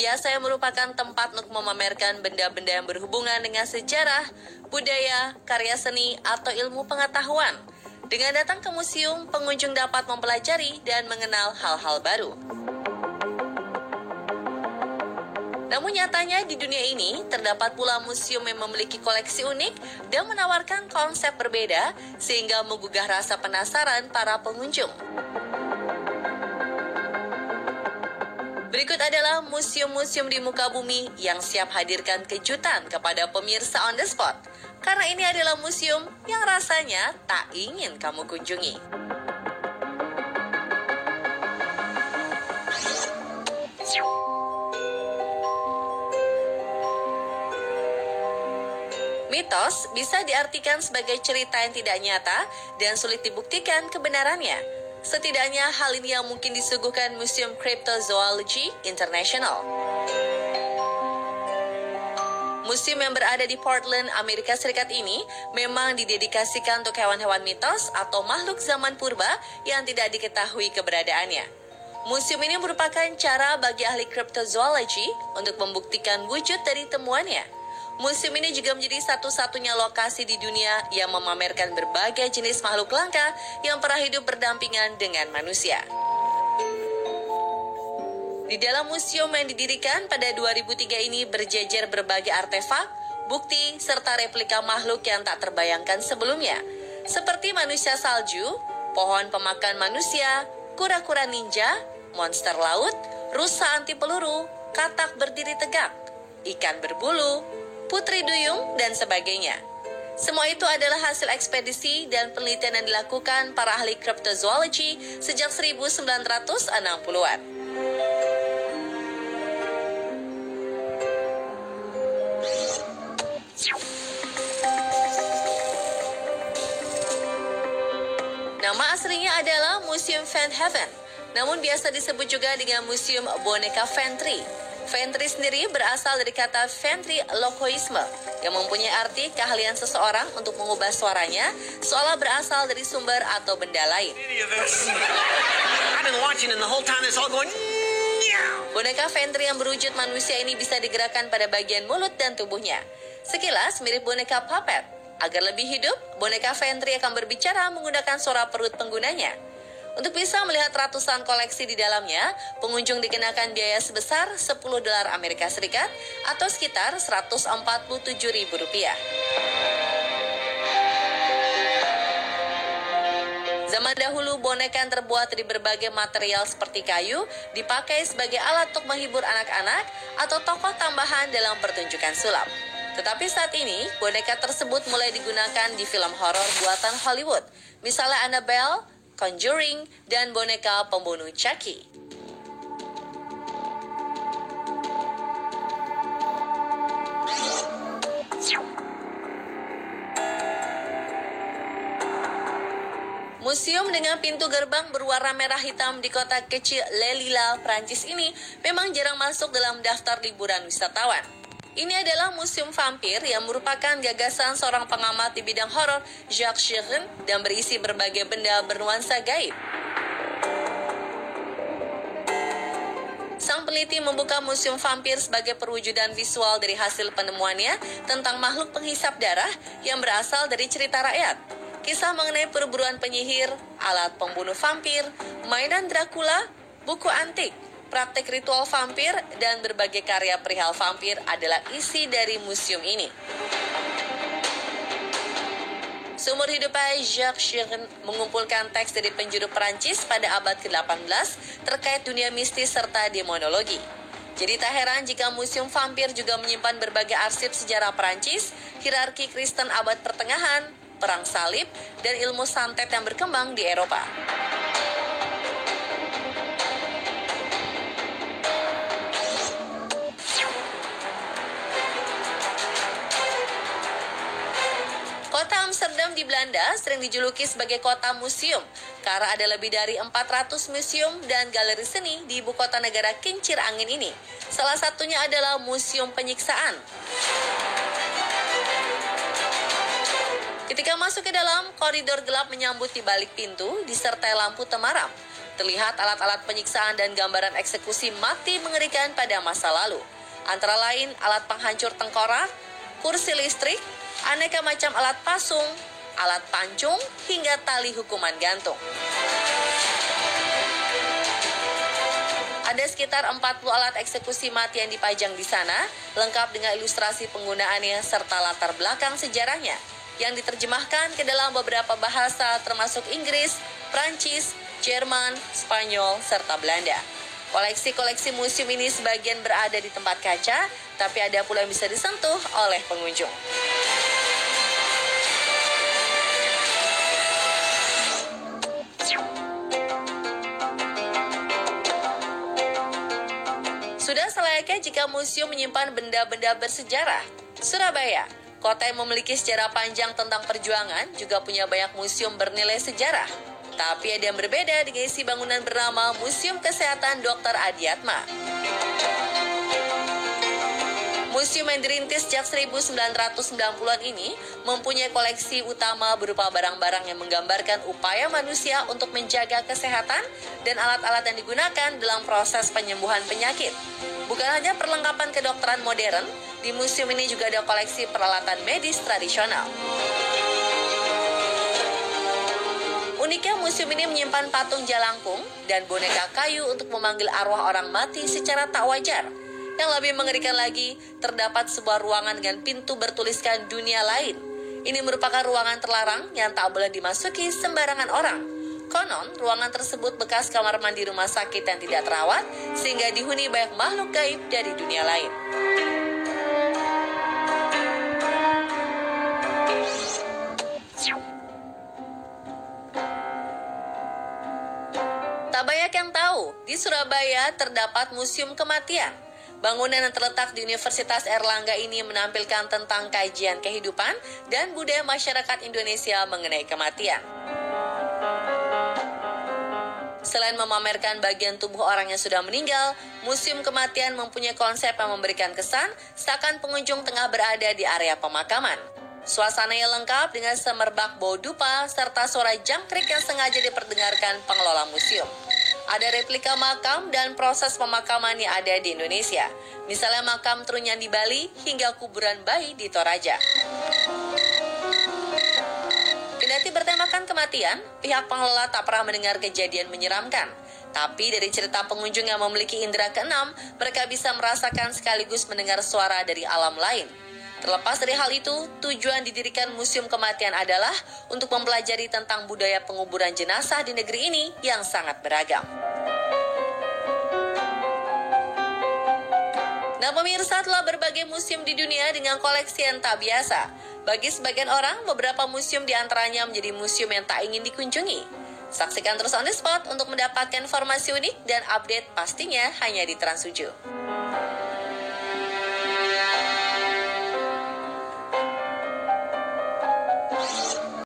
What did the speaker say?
biasanya merupakan tempat untuk memamerkan benda-benda yang berhubungan dengan sejarah, budaya, karya seni, atau ilmu pengetahuan. Dengan datang ke museum, pengunjung dapat mempelajari dan mengenal hal-hal baru. Namun nyatanya di dunia ini, terdapat pula museum yang memiliki koleksi unik dan menawarkan konsep berbeda sehingga menggugah rasa penasaran para pengunjung. Berikut adalah museum-museum di muka bumi yang siap hadirkan kejutan kepada pemirsa on the spot. Karena ini adalah museum yang rasanya tak ingin kamu kunjungi. Mitos bisa diartikan sebagai cerita yang tidak nyata dan sulit dibuktikan kebenarannya. Setidaknya hal ini yang mungkin disuguhkan Museum Cryptozoology International. Museum yang berada di Portland, Amerika Serikat ini memang didedikasikan untuk hewan-hewan mitos atau makhluk zaman purba yang tidak diketahui keberadaannya. Museum ini merupakan cara bagi ahli cryptozoology untuk membuktikan wujud dari temuannya. Museum ini juga menjadi satu-satunya lokasi di dunia yang memamerkan berbagai jenis makhluk langka yang pernah hidup berdampingan dengan manusia. Di dalam museum yang didirikan pada 2003 ini berjejer berbagai artefak, bukti, serta replika makhluk yang tak terbayangkan sebelumnya. Seperti manusia salju, pohon pemakan manusia, kura-kura ninja, monster laut, rusa anti peluru, katak berdiri tegak, ikan berbulu, putri duyung, dan sebagainya. Semua itu adalah hasil ekspedisi dan penelitian yang dilakukan para ahli cryptozoology sejak 1960-an. Nama aslinya adalah Museum Van Heaven, namun biasa disebut juga dengan Museum Boneka Ventri. Ventri sendiri berasal dari kata ventriloquisme yang mempunyai arti keahlian seseorang untuk mengubah suaranya seolah berasal dari sumber atau benda lain. Boneka Ventri yang berwujud manusia ini bisa digerakkan pada bagian mulut dan tubuhnya. Sekilas mirip boneka puppet. Agar lebih hidup, boneka Ventri akan berbicara menggunakan suara perut penggunanya. Untuk bisa melihat ratusan koleksi di dalamnya, pengunjung dikenakan biaya sebesar $10 Amerika Serikat atau sekitar Rp147.000. Zaman dahulu, boneka yang terbuat dari berbagai material seperti kayu dipakai sebagai alat untuk menghibur anak-anak atau tokoh tambahan dalam pertunjukan sulap. Tetapi saat ini, boneka tersebut mulai digunakan di film horor buatan Hollywood, misalnya Annabelle, Conjuring, dan boneka pembunuh Chucky. Museum dengan pintu gerbang berwarna merah hitam di kota kecil Le Lille, Prancis ini memang jarang masuk dalam daftar liburan wisatawan. Ini adalah museum vampir yang merupakan gagasan seorang pengamat di bidang horor, Jacques Chirac, dan berisi berbagai benda bernuansa gaib. Sang peneliti membuka museum vampir sebagai perwujudan visual dari hasil penemuannya tentang makhluk penghisap darah yang berasal dari cerita rakyat. Kisah mengenai perburuan penyihir, alat pembunuh vampir, mainan Dracula, buku antik, praktek ritual vampir, dan berbagai karya perihal vampir adalah isi dari museum ini. Seumur hidupnya, Jacques Chirac mengumpulkan teks dari penjuru Perancis pada abad ke-18 terkait dunia mistis serta demonologi. Jadi tak heran jika museum vampir juga menyimpan berbagai arsip sejarah Perancis, hierarki Kristen abad pertengahan, perang salib, dan ilmu santet yang berkembang di Eropa. Kota Amsterdam di Belanda sering dijuluki sebagai kota museum karena ada lebih dari 400 museum dan galeri seni di ibu kota negara kincir angin ini. Salah satunya adalah Museum Penyiksaan. Ketika masuk ke dalam, koridor gelap menyambut di balik pintu disertai lampu temaram. Terlihat alat-alat penyiksaan dan gambaran eksekusi mati mengerikan pada masa lalu. Antara lain alat penghancur tengkorak, kursi listrik, aneka macam alat pasung, alat pancung, hingga tali hukuman gantung. Ada sekitar 40 alat eksekusi mati yang dipajang di sana, lengkap dengan ilustrasi penggunaannya serta latar belakang sejarahnya, yang diterjemahkan ke dalam beberapa bahasa termasuk Inggris, Prancis, Jerman, Spanyol, serta Belanda. Koleksi-koleksi museum ini sebagian berada di tempat kaca, tapi ada pula yang bisa disentuh oleh pengunjung. Sudah selayaknya jika museum menyimpan benda-benda bersejarah. Surabaya, kota yang memiliki sejarah panjang tentang perjuangan, juga punya banyak museum bernilai sejarah. Tapi ada yang berbeda dengan isi bangunan bernama Museum Kesehatan Dr. Adiatma. Museum yang dirintis sejak 1990-an ini mempunyai koleksi utama berupa barang-barang yang menggambarkan upaya manusia untuk menjaga kesehatan dan alat-alat yang digunakan dalam proses penyembuhan penyakit. Bukan hanya perlengkapan kedokteran modern, di museum ini juga ada koleksi peralatan medis tradisional. Uniknya museum ini menyimpan patung jalangkung dan boneka kayu untuk memanggil arwah orang mati secara tak wajar. Yang lebih mengerikan lagi, terdapat sebuah ruangan dengan pintu bertuliskan dunia lain. Ini merupakan ruangan terlarang yang tak boleh dimasuki sembarangan orang. Konon, ruangan tersebut bekas kamar mandi rumah sakit yang tidak terawat, sehingga dihuni banyak makhluk gaib dari dunia lain. Tak banyak yang tahu, di Surabaya terdapat Museum Kematian. Bangunan yang terletak di Universitas Airlangga ini menampilkan tentang kajian kehidupan dan budaya masyarakat Indonesia mengenai kematian. Selain memamerkan bagian tubuh orang yang sudah meninggal, Museum Kematian mempunyai konsep yang memberikan kesan seakan pengunjung tengah berada di area pemakaman. Suasananya lengkap dengan semerbak bau dupa serta suara jangkrik yang sengaja diperdengarkan pengelola museum. Ada replika makam dan proses pemakaman yang ada di Indonesia. Misalnya makam Trunyan di Bali hingga kuburan bayi di Toraja. Kendati bertemakan kematian, pihak pengelola tak pernah mendengar kejadian menyeramkan. Tapi dari cerita pengunjung yang memiliki indera keenam, mereka bisa merasakan sekaligus mendengar suara dari alam lain. Terlepas dari hal itu, tujuan didirikan Museum Kematian adalah untuk mempelajari tentang budaya penguburan jenazah di negeri ini yang sangat beragam. Nah pemirsa, telah berbagai museum di dunia dengan koleksi yang tak biasa. Bagi sebagian orang, beberapa museum diantaranya menjadi museum yang tak ingin dikunjungi. Saksikan terus On The Spot untuk mendapatkan informasi unik dan update pastinya hanya di Trans 7.